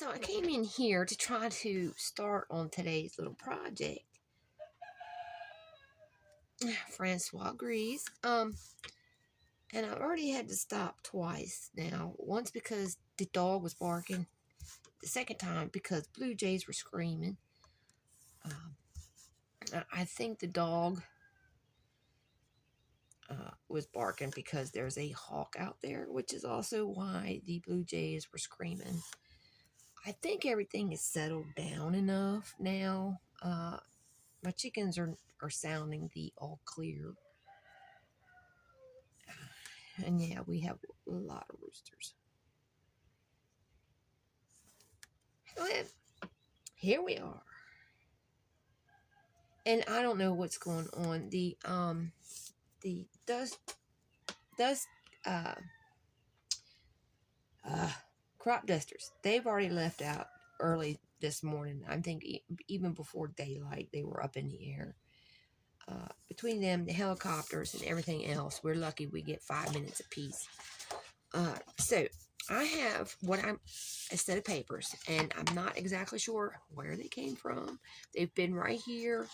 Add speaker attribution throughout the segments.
Speaker 1: So I came in here to try to start on today's little project. Francois agrees. And I already had to stop twice now. Once because the dog was barking. The second time because blue jays were screaming. I think the dog was barking because there's a hawk out there, which is also why the blue jays were screaming. I think everything is settled down enough now. My chickens are sounding the all clear. And yeah, we have a lot of roosters. Well, here we are. And I don't know what's going on. The crop dusters, they've already left out early this morning. I'm thinking even before daylight, they were up in the air. Between them, the helicopters, and everything else, we're lucky we get 5 minutes apiece. So I have a set of papers, and I'm not exactly sure where they came from. They've been right here.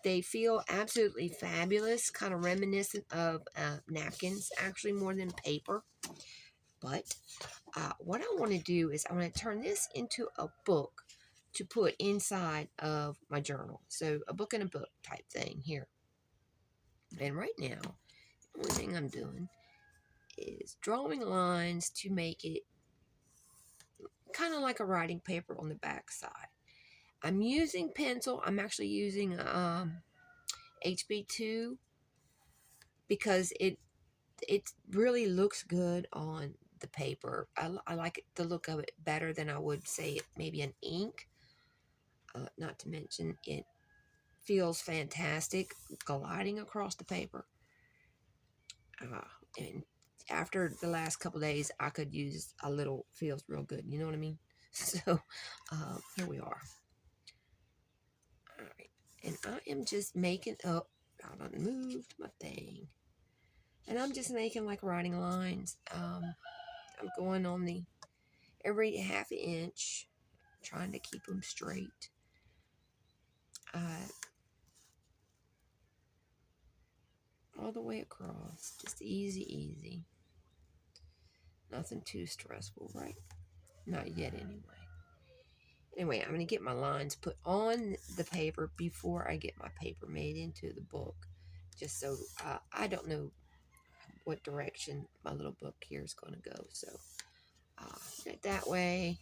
Speaker 1: They feel absolutely fabulous, kind of reminiscent of napkins, actually more than paper. But what I want to do is I want to turn this into a book to put inside of my journal. So a book in a book type thing here. And right now, the only thing I'm doing is drawing lines to make it kind of like a writing paper on the back side. I'm using pencil. I'm actually using HB2 because it really looks good on the paper. I like the look of it better than I would say maybe an ink. Not to mention it feels fantastic gliding across the paper. And after the last couple days, I could use a little, feels real good. You know what I mean? So here we are. All right. And I am just making up, I done moved my thing. And I'm just making like writing lines. I'm going on the every half an inch, trying to keep them straight. All the way across, just easy. Nothing too stressful, right? Not yet, anyway. Anyway, I'm going to get my lines put on the paper before I get my paper made into the book. Just so I don't know what direction my little book here is going to go. So, get it that way.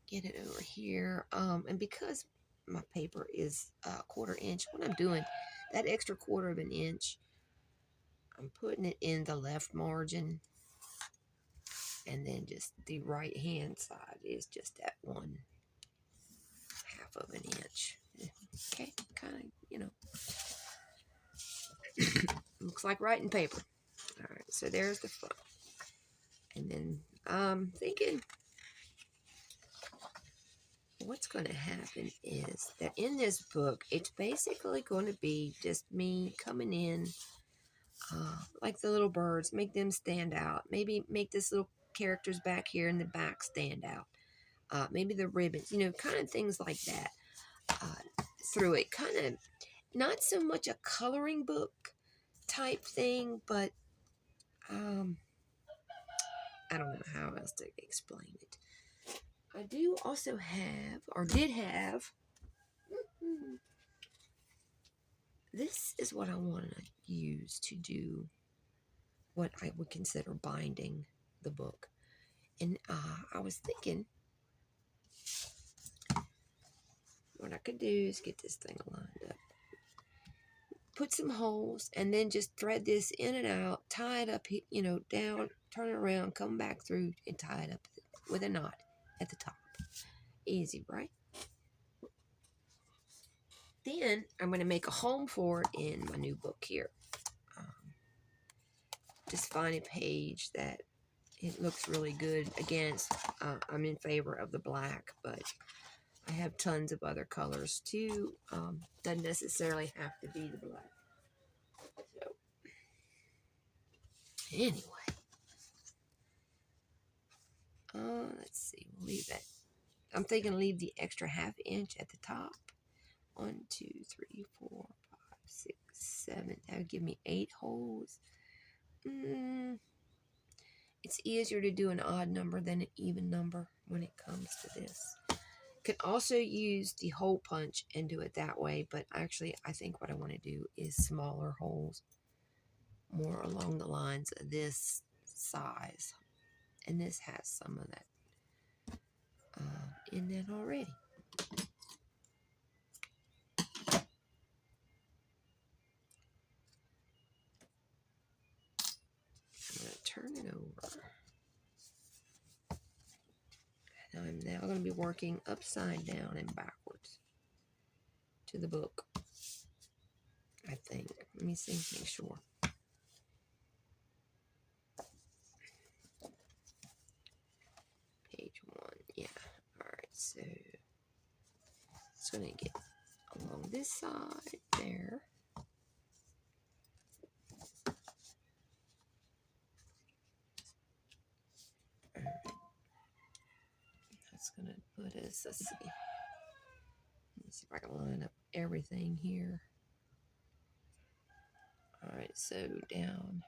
Speaker 1: Get it over here. And because my paper is a 1/4 inch, what I'm doing, that extra 1/4 of an inch, I'm putting it in the left margin, and then just the right hand side is just that 1/2 of an inch. Okay, kind of, looks like writing paper. All right, so there's the front. And then I'm thinking what's going to happen is that in this book, it's basically going to be just me coming in, like the little birds, make them stand out. Maybe make this little characters back here in the back stand out. Maybe the ribbons, kind of things like that through it. Kind of not so much a coloring book type thing, but I don't know how else to explain it. I do also have, or did have, this is what I want to use to do what I would consider binding the book. And I was thinking what I could do is get this thing lined up. Put some holes and then just thread this in and out, tie it up, down, turn it around, come back through and tie it up with a knot at the top. Easy, right? Then I'm going to make a home for it in my new book here. Just find a page that it looks really good. Again, I'm in favor of the black, but I have tons of other colors too. Doesn't necessarily have to be the black. So, anyway. let's see, we'll leave that. I'm thinking leave the extra 1/2 inch at the top. 1, 2, 3, 4, 5, 6, 7. That would give me 8 holes. It's easier to do an odd number than an even number when it comes to this. You can also use the hole punch and do it that way, but actually I think what I want to do is smaller holes, more along the lines of this size. And this has some of that in it already. I'm going to turn it over. And I'm now going to be working upside down and backwards to the book, I think. Let me see, make sure. Page 1, yeah. Alright, so it's going to get along this side there. Alright. That's going to put us, let's see. Let me see if I can line up everything here. Alright, so down.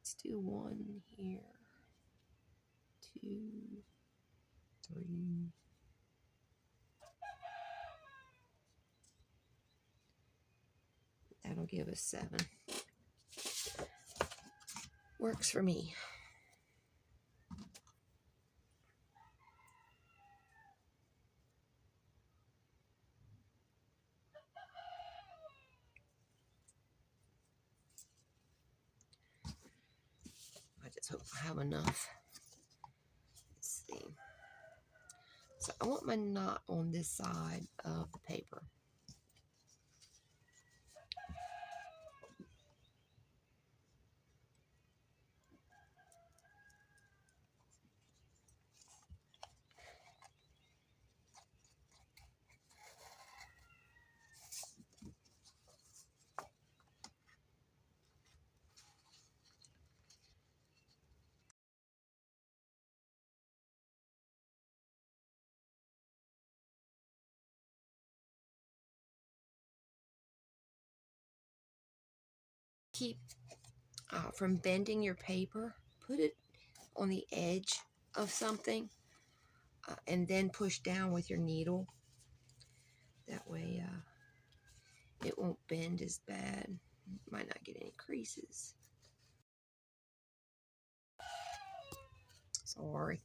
Speaker 1: Let's do 1 here. 2, 3. That'll give us 7. Works for me. I just hope I have enough. Let's see. So I want my knot on this side of the paper. Keep from bending your paper, put it on the edge of something and then push down with your needle. That way it won't bend as bad. Might not get any creases. Sorry.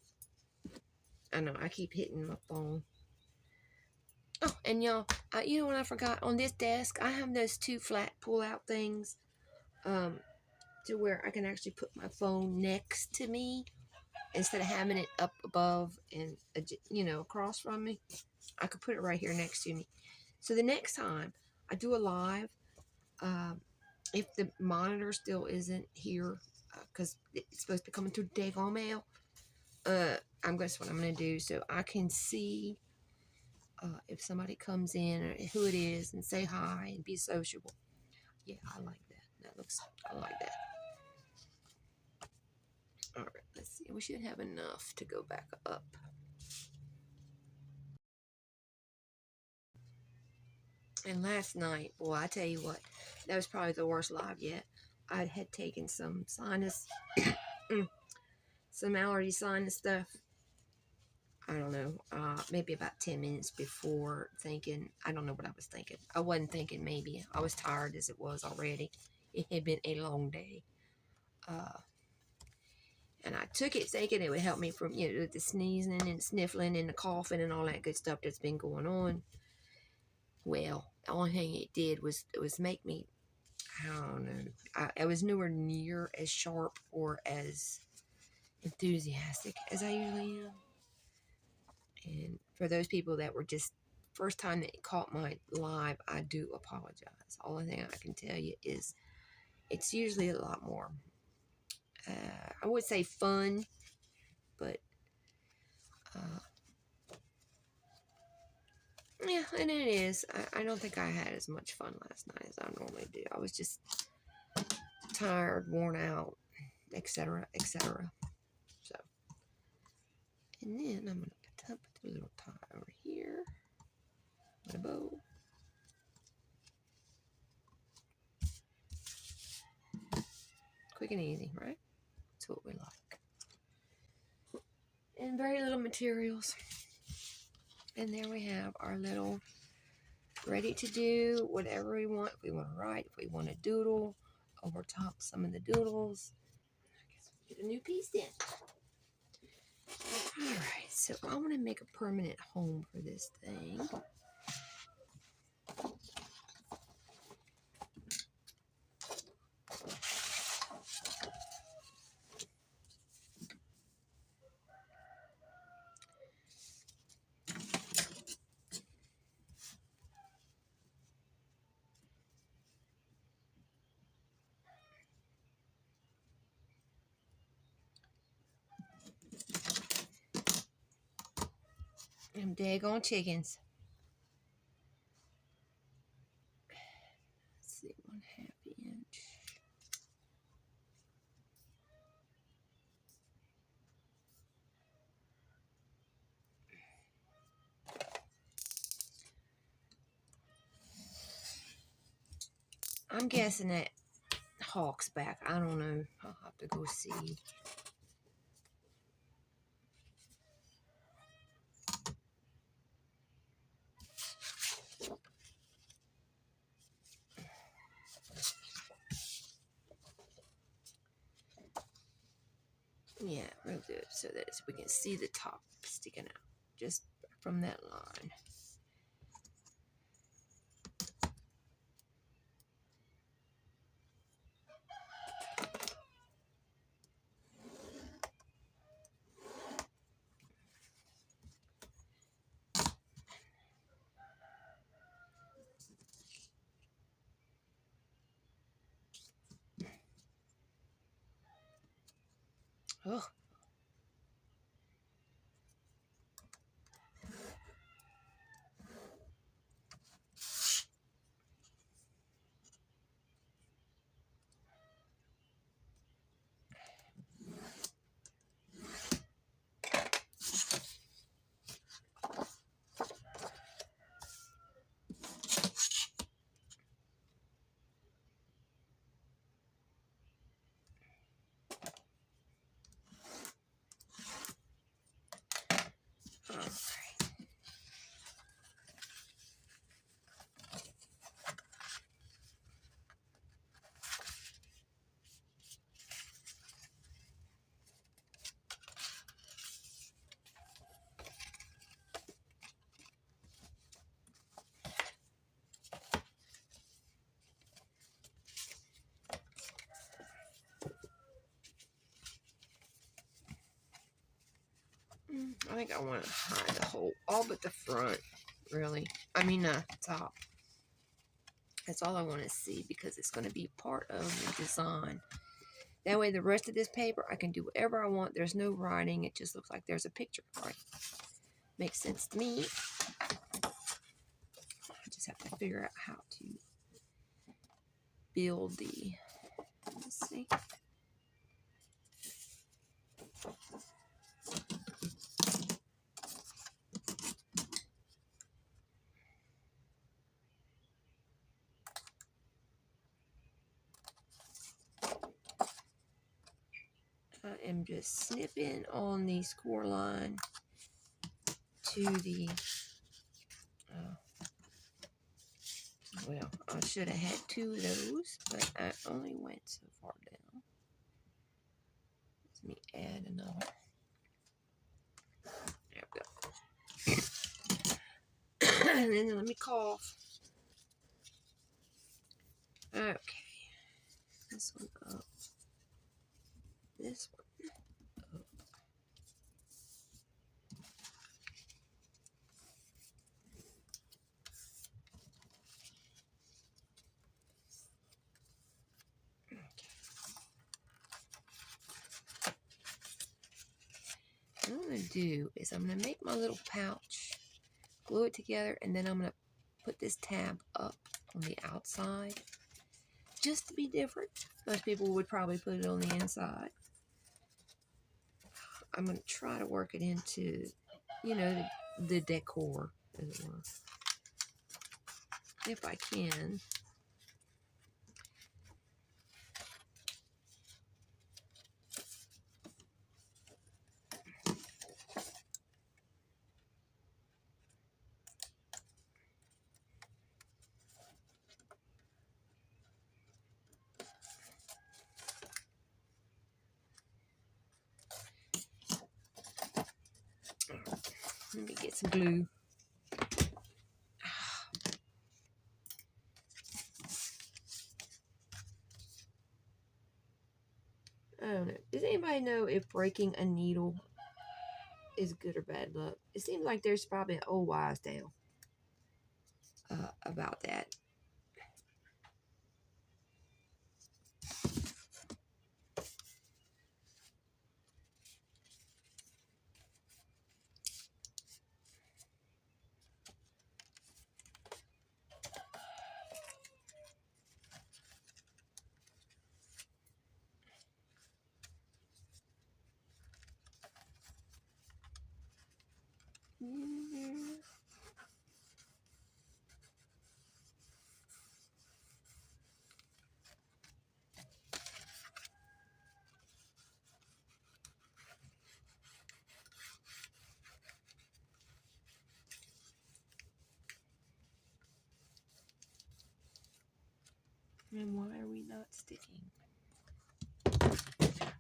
Speaker 1: I know, I keep hitting my phone. Oh, and y'all, you know what I forgot? On this desk, I have those 2 flat pull-out things to where I can actually put my phone next to me instead of having it up above and, you know, across from me. I could put it right here next to me. So the next time I do a live, if the monitor still isn't here, because it's supposed to be coming through daggone mail, that's what I'm going to do so I can see if somebody comes in or who it is and say hi and be sociable. Yeah, I like that. I like that. All right, let's see. We should have enough to go back up. And last night, boy, I tell you what, that was probably the worst live yet. I had taken some sinus, some allergy sinus stuff. I don't know, maybe about 10 minutes before, thinking, I don't know what I was thinking. I wasn't thinking maybe. I was tired as it was already. It had been a long day. And I took it thinking it would help me from, you know, the sneezing and sniffling and the coughing and all that good stuff that's been going on. Well, the only thing it did was make me, I don't know, I was nowhere near as sharp or as enthusiastic as I usually am. And for those people that were just first time that caught my live, I do apologize. All thing I can tell you is it's usually a lot more, I would say fun, but yeah, and it is. I don't think I had as much fun last night as I normally do. I was just tired, worn out, etc., etc. And then I'm going to put the little tie over here with a bow. Quick and easy, right? That's what we like. And very little materials. And there we have our little ready to do whatever we want. If we want to write, if we want to doodle over top some of the doodles. I guess we'll get a new piece then. Alright, so I want to make a permanent home for this thing. Them daggone chickens. Let's see, 1/2 inch. I'm guessing that hawk's back. I don't know. I'll have to go see. Yeah, we'll do it so that we can see the top sticking out just from that line. Oh. I think I want to hide the whole, all but the front, really. I mean, top. That's all I want to see because it's going to be part of the design. That way, the rest of this paper, I can do whatever I want. There's no writing. It just looks like there's a picture, right? Makes sense to me. I just have to figure out how to build the, let's see. I am just snipping on the score line to the, well, I should have had 2 of those, but I only went so far down. Let me add another. There we go. And then let me cough. Okay. This one up. This one up. Okay. What I'm going to do is I'm going to make my little pouch, glue it together, and then I'm going to put this tab up on the outside just to be different. Most people would probably put it on the inside. I'm going to try to work it into, you know, the decor, as it were, if I can. Let me get some glue. I don't know. Does anybody know if breaking a needle is good or bad luck? It seems like there's probably an old wives' tale about that. And why are we not sticking?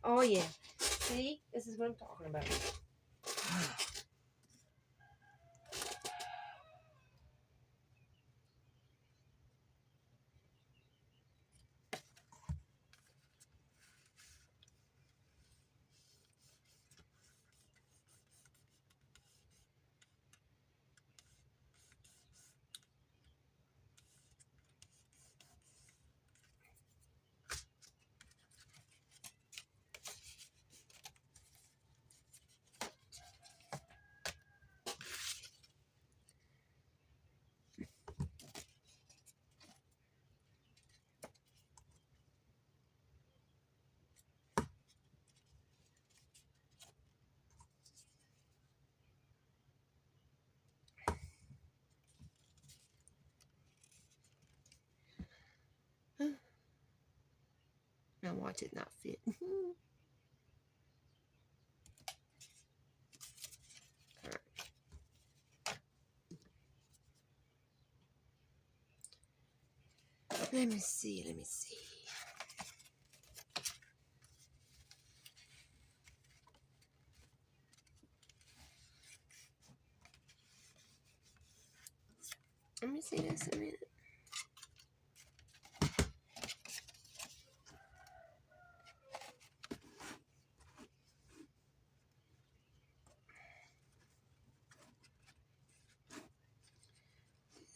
Speaker 1: Oh, yeah. See? This is what I'm talking about. Now watch it not fit. Let me see. Let me see. Let me see this a minute.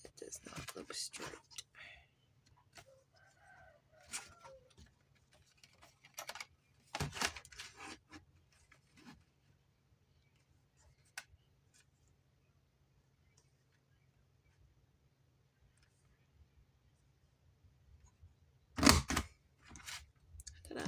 Speaker 1: It does not look straight. Ta-da.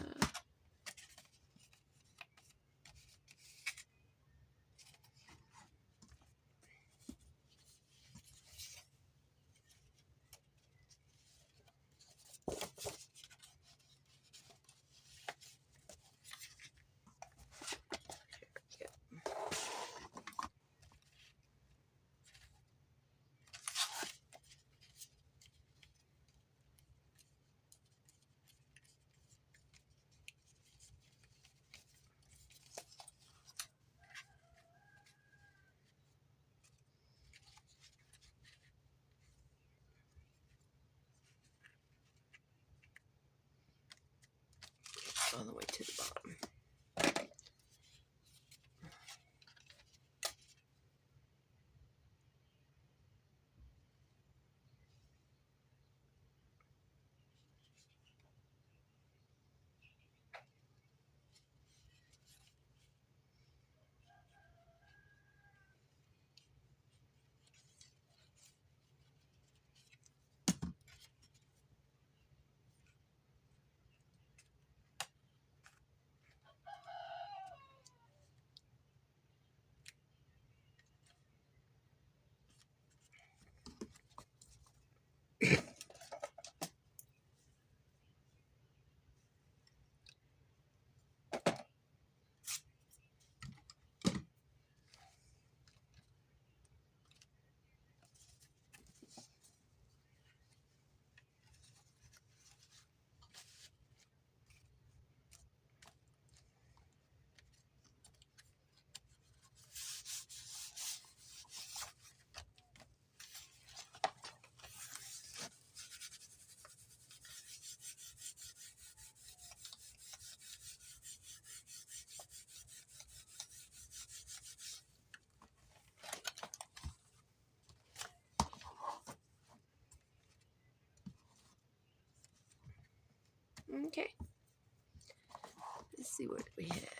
Speaker 1: see what we have.